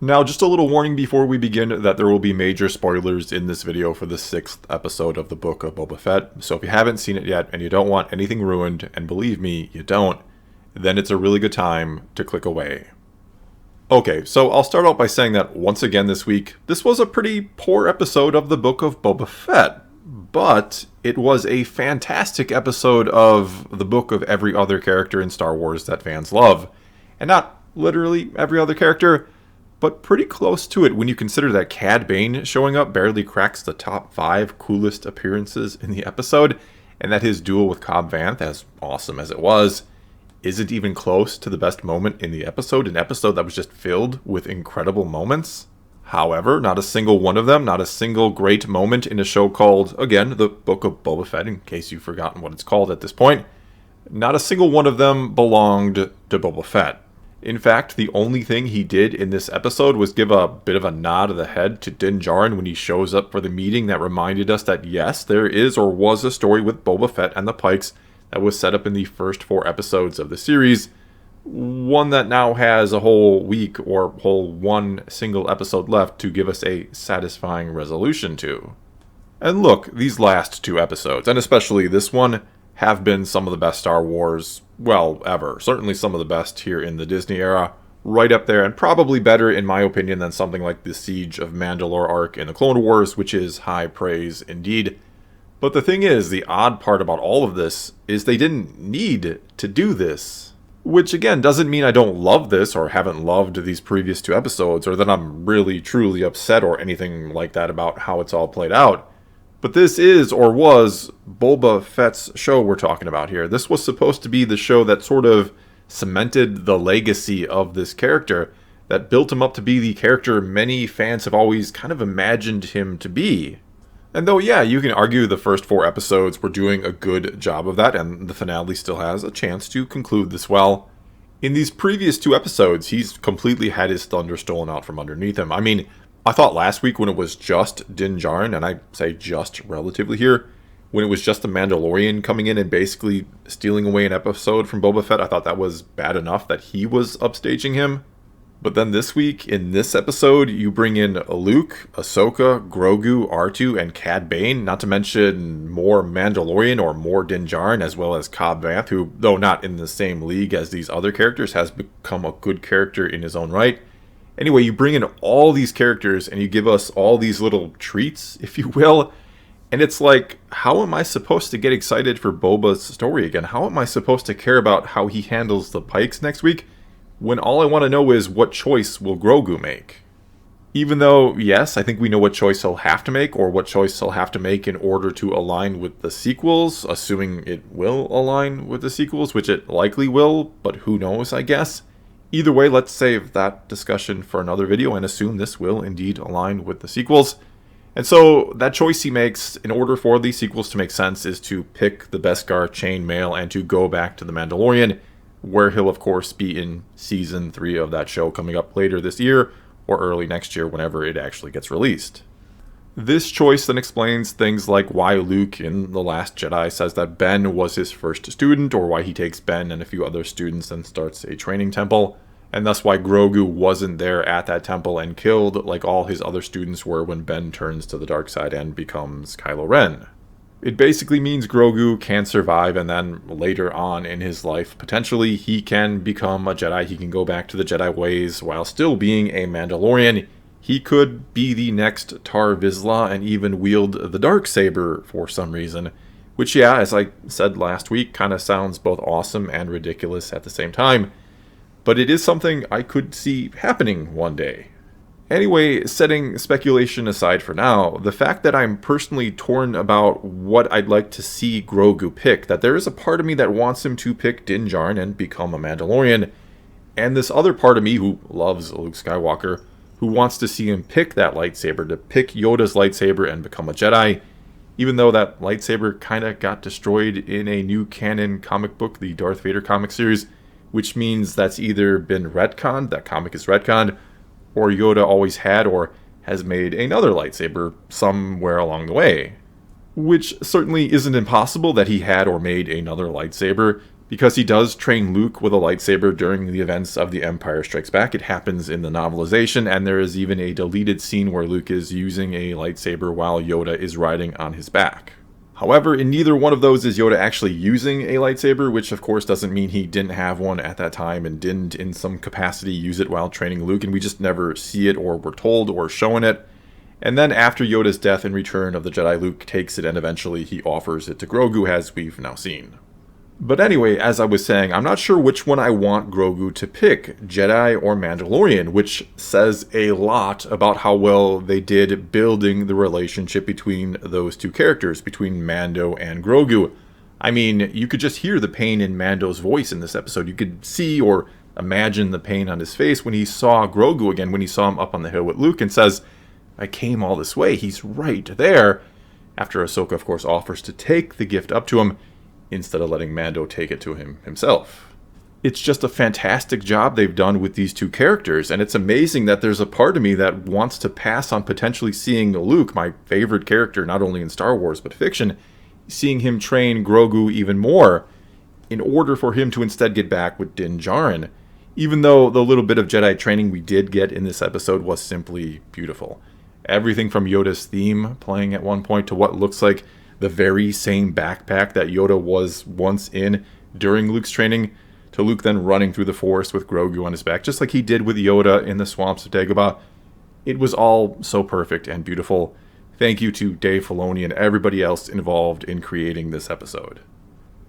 Now, just a little warning before we begin that there will be major spoilers in this video for the 6th episode of the Book of Boba Fett. So if you haven't seen it yet and you don't want anything ruined, and believe me, you don't, then it's a really good time to click away. Okay, so I'll start out by saying that once again this week, this was a pretty poor episode of the Book of Boba Fett. But it was a fantastic episode of the book of every other character in Star Wars that fans love. And not literally every other character, but pretty close to it when you consider that Cad Bane showing up barely cracks the top 5 coolest appearances in the episode, and that his duel with Cobb Vanth, as awesome as it was, isn't even close to the best moment in the episode, an episode that was just filled with incredible moments. However, not a single one of them, not a single great moment in a show called, again, The Book of Boba Fett, in case you've forgotten what it's called at this point, not a single one of them belonged to Boba Fett. In fact, the only thing he did in this episode was give a bit of a nod of the head to Din Djarin when he shows up for the meeting that reminded us that yes, there is or was a story with Boba Fett and the Pikes that was set up in the first 4 episodes of the series, one that now has a whole week or whole one single episode left to give us a satisfying resolution to. And look, these last 2 episodes, and especially this one, have been some of the best Star Wars, well, ever. Certainly some of the best here in the Disney era. Right up there, and probably better, in my opinion, than something like the Siege of Mandalore arc in the Clone Wars, which is high praise indeed. But the thing is, the odd part about all of this is they didn't need to do this. Which, again, doesn't mean I don't love this or haven't loved these previous 2 episodes or that I'm really, truly upset or anything like that about how it's all played out. But this is, or was, Boba Fett's show we're talking about here. This was supposed to be the show that sort of cemented the legacy of this character, that built him up to be the character many fans have always kind of imagined him to be. And though, yeah, you can argue the first 4 episodes were doing a good job of that, and the finale still has a chance to conclude this well, in these previous 2 episodes, he's completely had his thunder stolen out from underneath him. I mean, I thought last week when it was just Din Djarin, and I say just relatively here, when it was just the Mandalorian coming in and basically stealing away an episode from Boba Fett, I thought that was bad enough that he was upstaging him. But then this week, in this episode, you bring in Luke, Ahsoka, Grogu, R2, and Cad Bane, not to mention more Mandalorian or more Din Djarin, as well as Cobb Vanth, who, though not in the same league as these other characters, has become a good character in his own right. Anyway, you bring in all these characters and you give us all these little treats, if you will, and it's like, how am I supposed to get excited for Boba's story again? How am I supposed to care about how he handles the Pikes next week, when all I want to know is what choice will Grogu make? Even though, yes, I think we know what choice he'll have to make, or what choice he'll have to make in order to align with the sequels, assuming it will align with the sequels, which it likely will, but who knows, I guess. Either way, let's save that discussion for another video and assume this will indeed align with the sequels. And so, that choice he makes, in order for these sequels to make sense, is to pick the Beskar chainmail and to go back to the Mandalorian, where he'll of course be in season 3 of that show coming up later this year, or early next year whenever it actually gets released. This choice then explains things like why Luke in The Last Jedi says that Ben was his first student, or why he takes Ben and a few other students and starts a training temple, and thus why Grogu wasn't there at that temple and killed like all his other students were when Ben turns to the dark side and becomes Kylo Ren. It basically means Grogu can survive, and then later on in his life, potentially, he can become a Jedi. He can go back to the Jedi ways while still being a Mandalorian. He could be the next Tar Vizsla and even wield the Darksaber for some reason. Which, yeah, as I said last week, kind of sounds both awesome and ridiculous at the same time. But it is something I could see happening one day. Anyway, setting speculation aside for now, the fact that I'm personally torn about what I'd like to see Grogu pick, that there is a part of me that wants him to pick Din Djarin and become a Mandalorian, and this other part of me who loves Luke Skywalker, who wants to see him pick that lightsaber, to pick Yoda's lightsaber and become a Jedi, even though that lightsaber kind of got destroyed in a new canon comic book, the Darth Vader comic series, which means that's either been retconned, that comic is retconned, or Yoda always had or has made another lightsaber somewhere along the way. Which certainly isn't impossible that he had or made another lightsaber, because he does train Luke with a lightsaber during the events of The Empire Strikes Back. It happens in the novelization, and there is even a deleted scene where Luke is using a lightsaber while Yoda is riding on his back. However, in neither one of those is Yoda actually using a lightsaber, which of course doesn't mean he didn't have one at that time and didn't in some capacity use it while training Luke, and we just never see it or were told or shown it. And then after Yoda's death and Return of the Jedi, Luke takes it and eventually he offers it to Grogu, as we've now seen. But anyway, as I was saying, I'm not sure which one I want Grogu to pick, Jedi or Mandalorian, which says a lot about how well they did building the relationship between those two characters, between Mando and Grogu. I mean, you could just hear the pain in Mando's voice in this episode. You could see or imagine the pain on his face when he saw Grogu again, when he saw him up on the hill with Luke and says, "I came all this way, he's right there," after Ahsoka, of course, offers to take the gift up to him, instead of letting Mando take it to him himself. It's just a fantastic job they've done with these two characters, and it's amazing that there's a part of me that wants to pass on potentially seeing Luke, my favorite character not only in Star Wars but fiction, seeing him train Grogu even more, in order for him to instead get back with Din Djarin, even though the little bit of Jedi training we did get in this episode was simply beautiful. Everything from Yoda's theme playing at one point to what looks like the very same backpack that Yoda was once in during Luke's training, to Luke then running through the forest with Grogu on his back, just like he did with Yoda in the swamps of Dagobah. It was all so perfect and beautiful. Thank you to Dave Filoni and everybody else involved in creating this episode.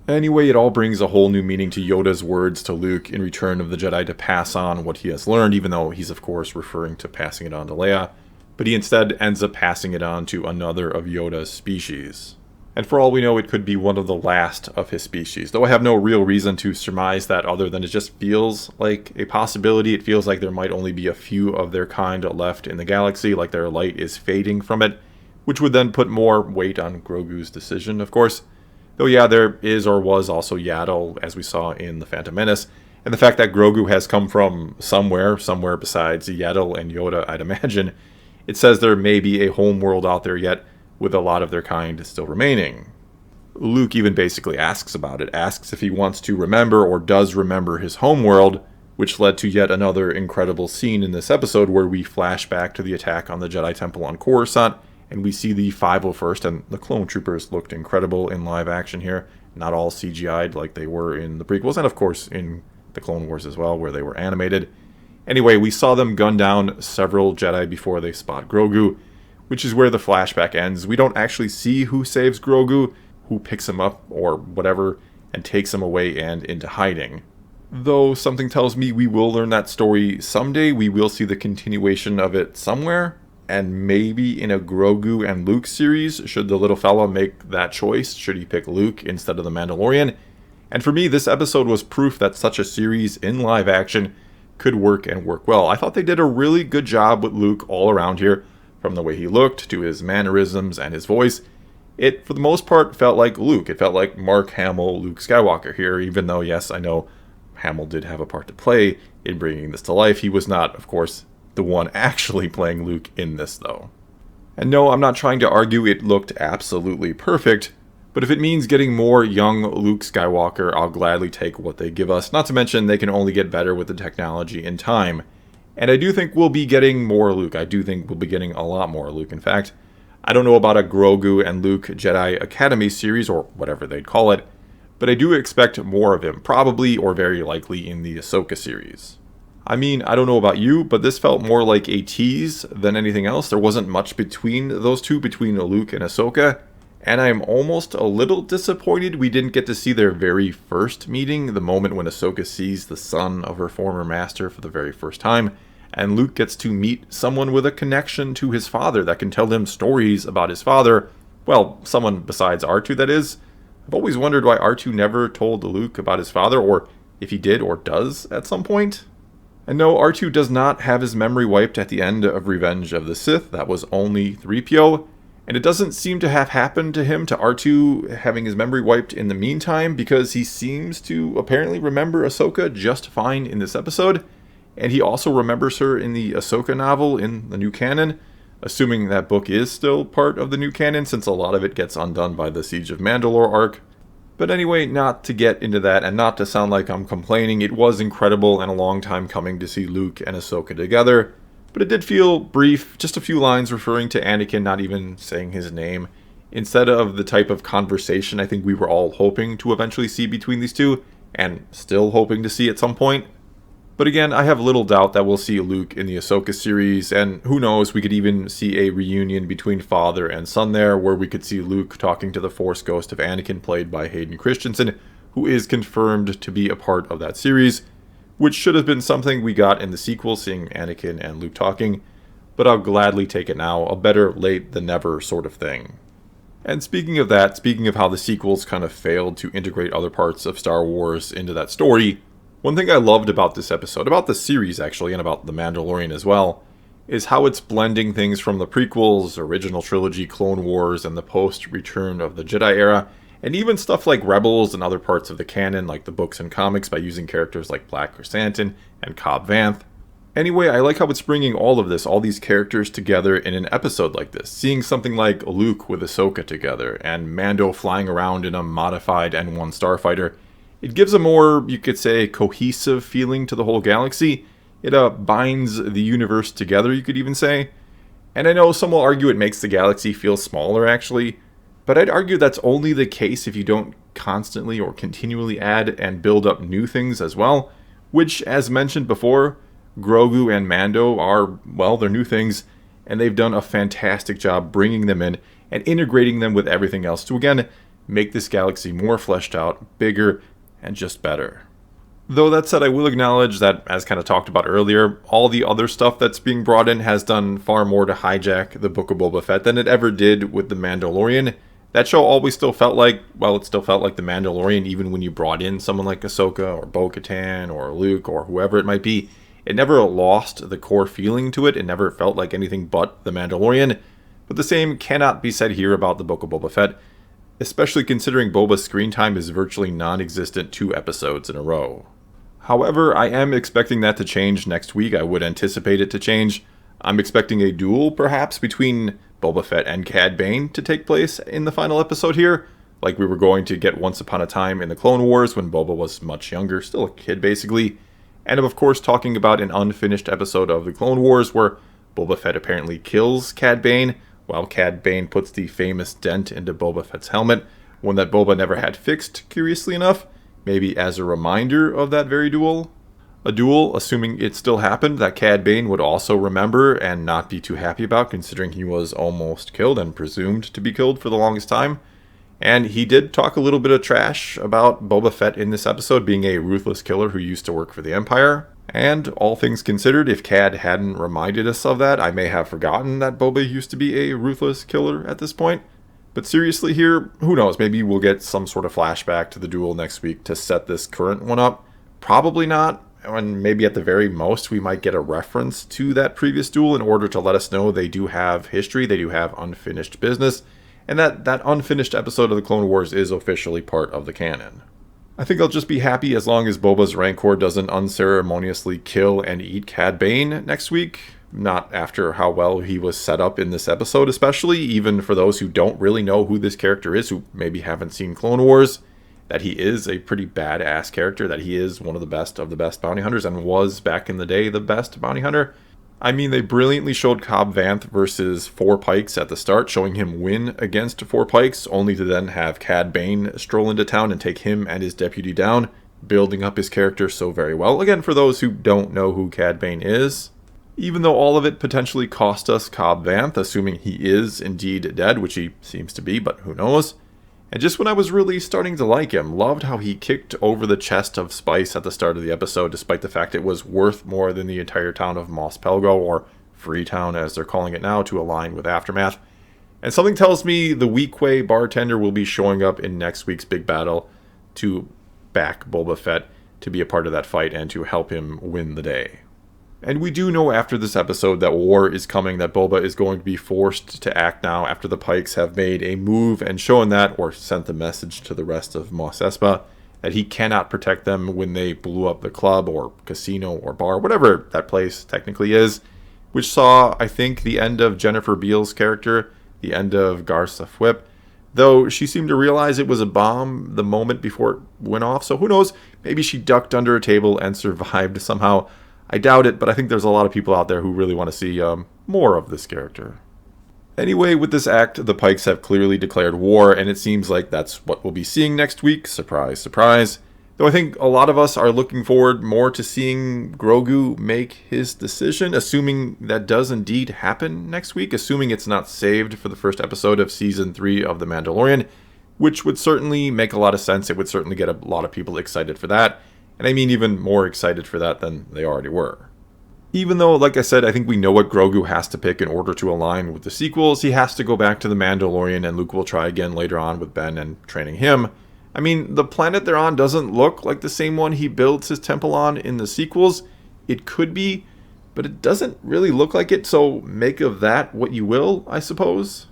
Anyway, it all brings a whole new meaning to Yoda's words to Luke in Return of the Jedi to pass on what he has learned, even though he's of course referring to passing it on to Leia. But he instead ends up passing it on to another of Yoda's species. And for all we know, it could be one of the last of his species, though I have no real reason to surmise that other than it just feels like a possibility. It feels like there might only be a few of their kind left in the galaxy, like their light is fading from it, which would then put more weight on Grogu's decision, of course. Though yeah, there is or was also Yaddle, as we saw in The Phantom Menace, and the fact that Grogu has come from somewhere besides Yaddle and Yoda, I'd imagine, it says there may be a home world out there yet, with a lot of their kind still remaining. Luke even basically asks about it, asks if he wants to remember or does remember his homeworld, which led to yet another incredible scene in this episode where we flash back to the attack on the Jedi Temple on Coruscant, and we see the 501st, and the clone troopers looked incredible in live action here, not all CGI'd like they were in the prequels, and of course in the Clone Wars as well, where they were animated. Anyway, we saw them gun down several Jedi before they spot Grogu, which is where the flashback ends. We don't actually see who saves Grogu, who picks him up, or whatever, and takes him away and into hiding. Though something tells me we will learn that story someday, we will see the continuation of it somewhere, and maybe in a Grogu and Luke series, should the little fella make that choice, should he pick Luke instead of the Mandalorian. And for me, this episode was proof that such a series in live action could work and work well. I thought they did a really good job with Luke all around here, from the way he looked to his mannerisms and his voice. It, for the most part, felt like Luke. It felt like Mark Hamill, Luke Skywalker here, even though, yes, I know Hamill did have a part to play in bringing this to life. He was not, of course, the one actually playing Luke in this, though. And no, I'm not trying to argue it looked absolutely perfect, but if it means getting more young Luke Skywalker, I'll gladly take what they give us. Not to mention, they can only get better with the technology in time. And I do think we'll be getting more Luke. I do think we'll be getting a lot more Luke, in fact. I don't know about a Grogu and Luke Jedi Academy series, or whatever they'd call it, but I do expect more of him, probably or very likely in the Ahsoka series. I mean, I don't know about you, but this felt more like a tease than anything else. There wasn't much between those two, between Luke and Ahsoka, and I'm almost a little disappointed we didn't get to see their very first meeting, the moment when Ahsoka sees the son of her former master for the very first time, and Luke gets to meet someone with a connection to his father that can tell him stories about his father. Well, someone besides R2, that is. I've always wondered why R2 never told Luke about his father, or if he did or does at some point. And no, R2 does not have his memory wiped at the end of Revenge of the Sith. That was only 3PO. And it doesn't seem to have happened to him, to R2 having his memory wiped in the meantime, because he seems to apparently remember Ahsoka just fine in this episode. And he also remembers her in the Ahsoka novel in the new canon, assuming that book is still part of the new canon, since a lot of it gets undone by the Siege of Mandalore arc. But anyway, not to get into that and not to sound like I'm complaining, it was incredible and a long time coming to see Luke and Ahsoka together. But it did feel brief, just a few lines referring to Anakin, not even saying his name, instead of the type of conversation I think we were all hoping to eventually see between these two, and still hoping to see at some point. But again, I have little doubt that we'll see Luke in the Ahsoka series, and who knows, we could even see a reunion between father and son there, where we could see Luke talking to the Force ghost of Anakin, played by Hayden Christensen, who is confirmed to be a part of that series, which should have been something we got in the sequel, seeing Anakin and Luke talking, but I'll gladly take it now, a better late than never sort of thing. And speaking of that, speaking of how the sequels kind of failed to integrate other parts of Star Wars into that story, one thing I loved about this episode, about the series actually, and about The Mandalorian as well, is how it's blending things from the prequels, original trilogy, Clone Wars, and the post-Return of the Jedi era, and even stuff like Rebels and other parts of the canon, like the books and comics, by using characters like Black Chrysanthemum and Cobb Vanth. Anyway, I like how it's bringing all of this, all these characters together in an episode like this. Seeing something like Luke with Ahsoka together, and Mando flying around in a modified N1 starfighter. It gives a more, you could say, cohesive feeling to the whole galaxy. It binds the universe together, you could even say. And I know some will argue it makes the galaxy feel smaller, actually. But I'd argue that's only the case if you don't constantly or continually add and build up new things as well. Which, as mentioned before, Grogu and Mando are, well, they're new things. And they've done a fantastic job bringing them in and integrating them with everything else to, again, make this galaxy more fleshed out, bigger, and just better. Though that said, I will acknowledge that, as kind of talked about earlier, all the other stuff that's being brought in has done far more to hijack the Book of Boba Fett than it ever did with The Mandalorian. That show always still felt like, well, it still felt like The Mandalorian, even when you brought in someone like Ahsoka or Bo-Katan or Luke or whoever it might be. It never lost the core feeling to it. It never felt like anything but The Mandalorian. But the same cannot be said here about the Book of Boba Fett, especially considering Boba's screen time is virtually non-existent 2 episodes in a row. However, I am expecting that to change next week. I would anticipate it to change. I'm expecting a duel, perhaps, between Boba Fett and Cad Bane to take place in the final episode here, like we were going to get once upon a time in the Clone Wars when Boba was much younger, still a kid basically. And I'm of course talking about an unfinished episode of the Clone Wars where Boba Fett apparently kills Cad Bane, while Cad Bane puts the famous dent into Boba Fett's helmet, one that Boba never had fixed, curiously enough, maybe as a reminder of that very duel. A duel, assuming it still happened, that Cad Bane would also remember and not be too happy about, considering he was almost killed and presumed to be killed for the longest time. And he did talk a little bit of trash about Boba Fett in this episode being a ruthless killer who used to work for the Empire. And all things considered, if Cad hadn't reminded us of that, I may have forgotten that Boba used to be a ruthless killer at this point. But seriously here, who knows, maybe we'll get some sort of flashback to the duel next week to set this current one up. Probably not, and maybe at the very most we might get a reference to that previous duel in order to let us know they do have history, they do have unfinished business, and that unfinished episode of the Clone Wars is officially part of the canon. I think I'll just be happy as long as Boba's Rancor doesn't unceremoniously kill and eat Cad Bane next week. Not after how well he was set up in this episode, especially, even for those who don't really know who this character is, who maybe haven't seen Clone Wars, that he is a pretty badass character, that he is one of the best bounty hunters, and was back in the day the best bounty hunter. I mean, they brilliantly showed Cobb Vanth versus 4 Pikes at the start, showing him win against 4 Pikes, only to then have Cad Bane stroll into town and take him and his deputy down, building up his character so very well. Again, for those who don't know who Cad Bane is, even though all of it potentially cost us Cobb Vanth, assuming he is indeed dead, which he seems to be, but who knows. And just when I was really starting to like him, loved how he kicked over the chest of spice at the start of the episode, despite the fact it was worth more than the entire town of Mos Pelgo, or Freetown as they're calling it now, to align with Aftermath. And something tells me the Weequay bartender will be showing up in next week's big battle to back Boba Fett to be a part of that fight and to help him win the day. And we do know after this episode that war is coming, that Boba is going to be forced to act now after the Pikes have made a move and shown that, or sent the message to the rest of Mos Espa, that he cannot protect them when they blew up the club or casino or bar, whatever that place technically is, which saw, I think, the end of Jennifer Beals' character, the end of Garsa Fwip, though she seemed to realize it was a bomb the moment before it went off, so who knows, maybe she ducked under a table and survived somehow. I doubt it, but I think there's a lot of people out there who really want to see more of this character. Anyway, with this act, the Pikes have clearly declared war, and it seems like that's what we'll be seeing next week. Surprise, surprise. Though I think a lot of us are looking forward more to seeing Grogu make his decision, assuming that does indeed happen next week, assuming it's not saved for the first episode of Season 3 of The Mandalorian, which would certainly make a lot of sense. It would certainly get a lot of people excited for that, and I mean even more excited for that than they already were. Even though, like I said, I think we know what Grogu has to pick in order to align with the sequels. He has to go back to The Mandalorian, and Luke will try again later on with Ben and training him. I mean, the planet they're on doesn't look like the same one he builds his temple on in the sequels. It could be, but it doesn't really look like it, so make of that what you will, I suppose.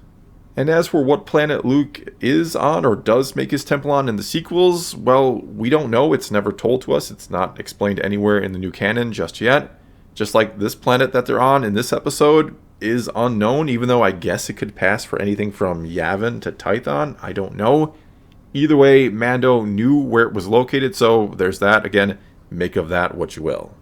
And as for what planet Luke is on or does make his temple on in the sequels, well, we don't know. It's never told to us. It's not explained anywhere in the new canon just yet. Just like this planet that they're on in this episode is unknown, even though I guess it could pass for anything from Yavin to Tython. I don't know. Either way, Mando knew where it was located, so there's that. Again, make of that what you will.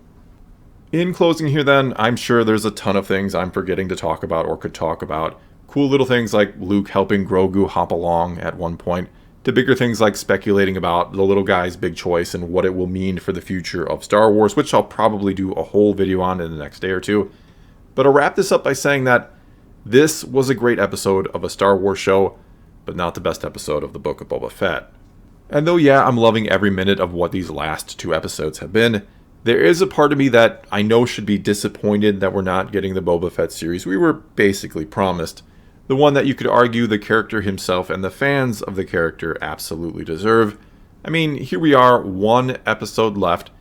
In closing here then, I'm sure there's a ton of things I'm forgetting to talk about or could talk about. Cool little things like Luke helping Grogu hop along at one point, to bigger things like speculating about the little guy's big choice and what it will mean for the future of Star Wars, which I'll probably do a whole video on in the next day or two. But I'll wrap this up by saying that this was a great episode of a Star Wars show, but not the best episode of the Book of Boba Fett. And though, yeah, I'm loving every minute of what these last 2 episodes have been, there is a part of me that I know should be disappointed that we're not getting the Boba Fett series we were basically promised. The one that you could argue the character himself and the fans of the character absolutely deserve. I mean, here we are, 1 episode left,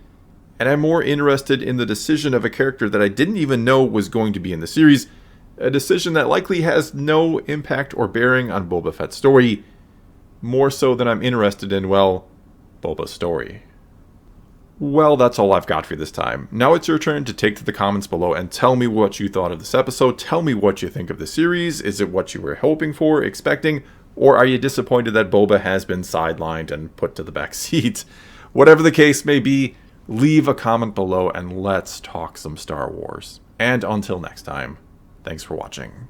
and I'm more interested in the decision of a character that I didn't even know was going to be in the series, a decision that likely has no impact or bearing on Boba Fett's story, more so than I'm interested in, well, Boba's story. Well, that's all I've got for you this time. Now it's your turn to take to the comments below and tell me what you thought of this episode. Tell me what you think of the series. Is it what you were hoping for, expecting, or are you disappointed that Boba has been sidelined and put to the back seat? Whatever the case may be, leave a comment below and let's talk some Star Wars. And until next time, thanks for watching.